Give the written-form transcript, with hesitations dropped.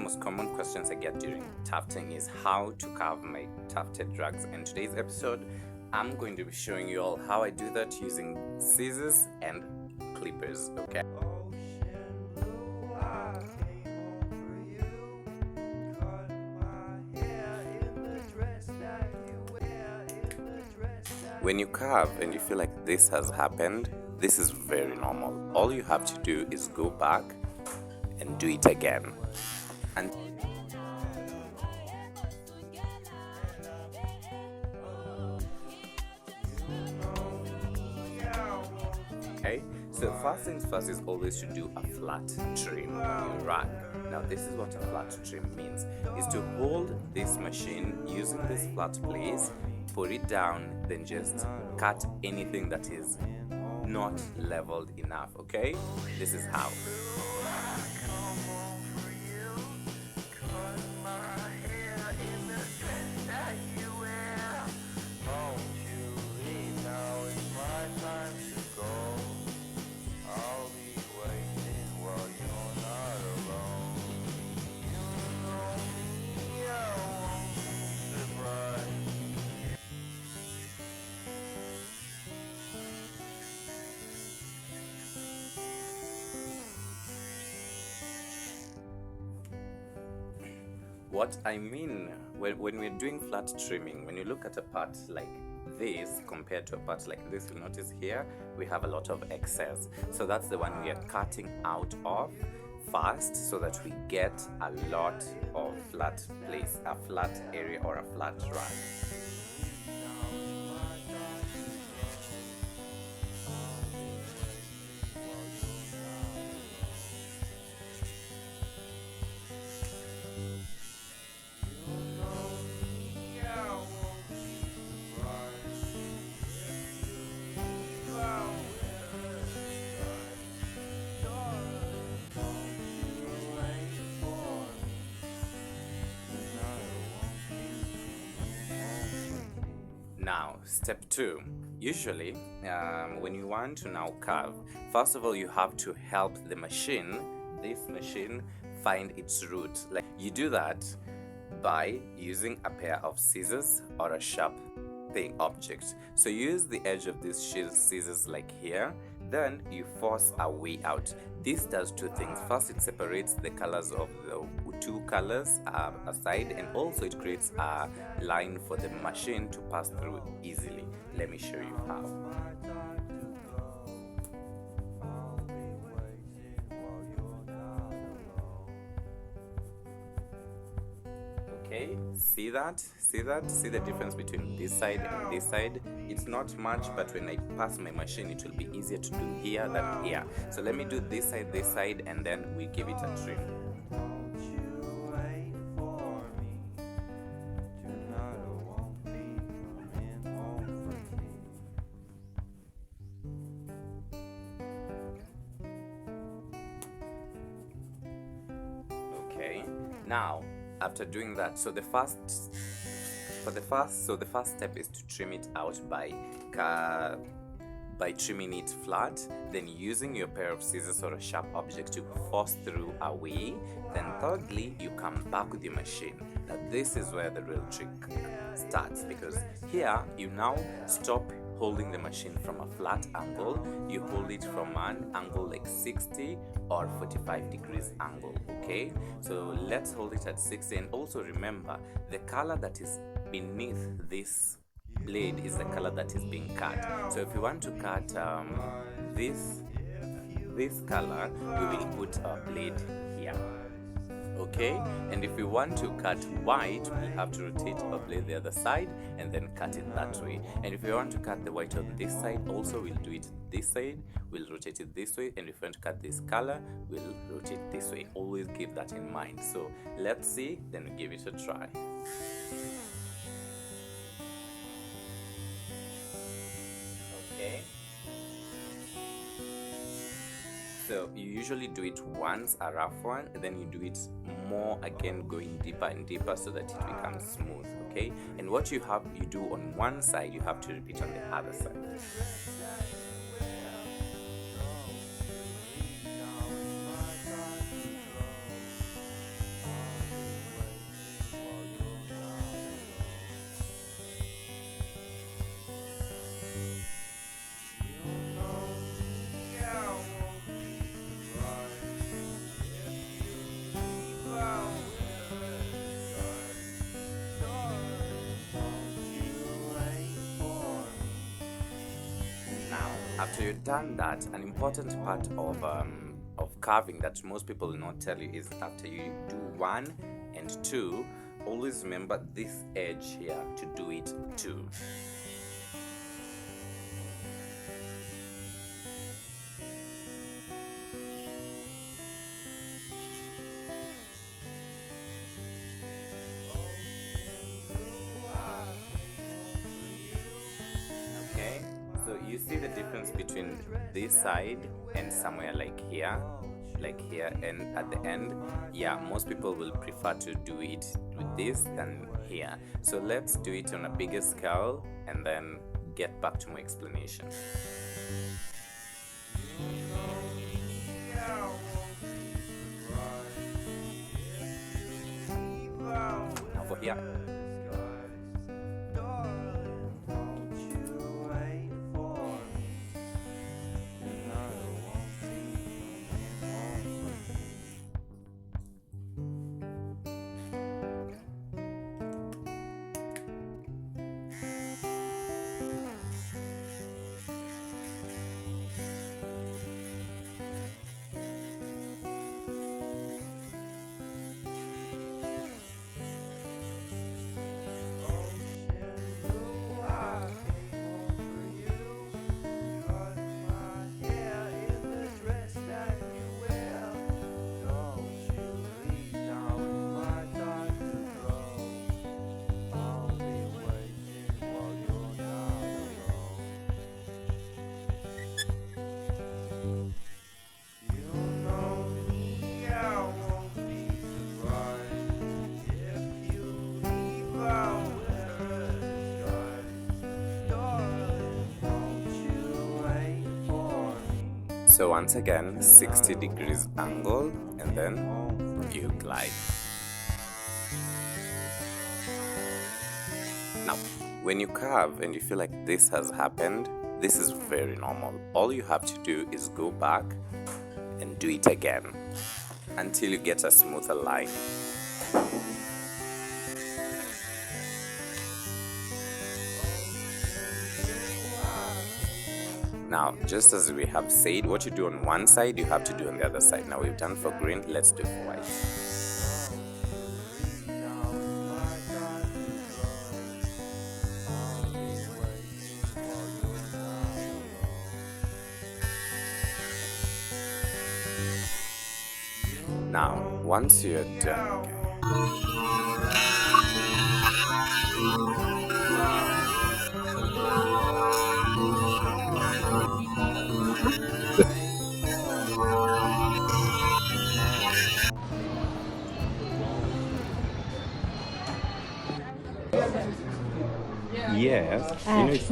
most common questions I get during tufting is how to carve my tufted rugs. In today's episode, I'm going to be showing you all how I do that using scissors and clippers, okay? When you carve and you feel like this has happened, this is very normal. All you have to do is go back and do it again. And okay, so first things first is always to do a flat trim on your rug. Now this is what a flat trim means, is to hold this machine using this flat place, put it down, then just cut anything that is not leveled enough, okay? This is how. What I mean when we're doing flat trimming, when you look at a part like this compared to a part like this, you'll notice here we have a lot of excess. So that's the one we are cutting out of first, so that we get a lot of flat place, a flat area or a flat rug. Now, step 2. Usually, when you want to now carve, first of all, you have to help the machine, this machine, find its root. Like you do that by using a pair of scissors or a sharp object. So use the edge of these scissors like here, then you force a way out. This does two things. First, it separates the colors of the two colors aside, and also it creates a line for the machine to pass through easily. Let me show you how. Okay, see that? See the difference between this side and this side? It's not much, but when I pass my machine, it will be easier to do here than here. So let me do this side, and then we give it a trim. Okay, now after doing that, so the first step is to trim it out by trimming it flat, then using your pair of scissors or a sharp object to force through a way. Then thirdly, you come back with your machine. Now this is where the real trick starts, because here you now stop holding the machine from a flat angle. You hold it from an angle like 60 or 45 degrees angle, okay? So let's hold it at 60, and also remember the color that is beneath this blade is the color that is being cut. So if you want to cut this color, we will put our blade here, okay? And if we want to cut white, we'll have to rotate our blade the other side and then cut it that way. And if we want to cut the white on this side, also we'll do it this side, we'll rotate it this way. And if we want to cut this color, we'll rotate this way. Always keep that in mind. So let's see, then we give it a try. Okay, so you usually do it once, a rough one, and then you do it more again, going deeper and deeper so that it becomes smooth, okay? And what you do on one side, you have to repeat on the other side. After you've done that, an important part of carving that most people will not tell you is after you do 1 and 2, always remember this edge here to do it 2. Okay, so you see the difference between this side and somewhere like here and at the end. Yeah, most people will prefer to do it with this than here. So let's do it on a bigger scale and then get back to my explanation. Now for here. So once again, 60 degrees angle, and then you glide. Now, when you carve and you feel like this has happened, this is very normal. All you have to do is go back and do it again until you get a smoother line. Now, just as we have said, what you do on one side, you have to do on the other side. Now we've done for green, let's do for white. Now, once you're done, yes, yes,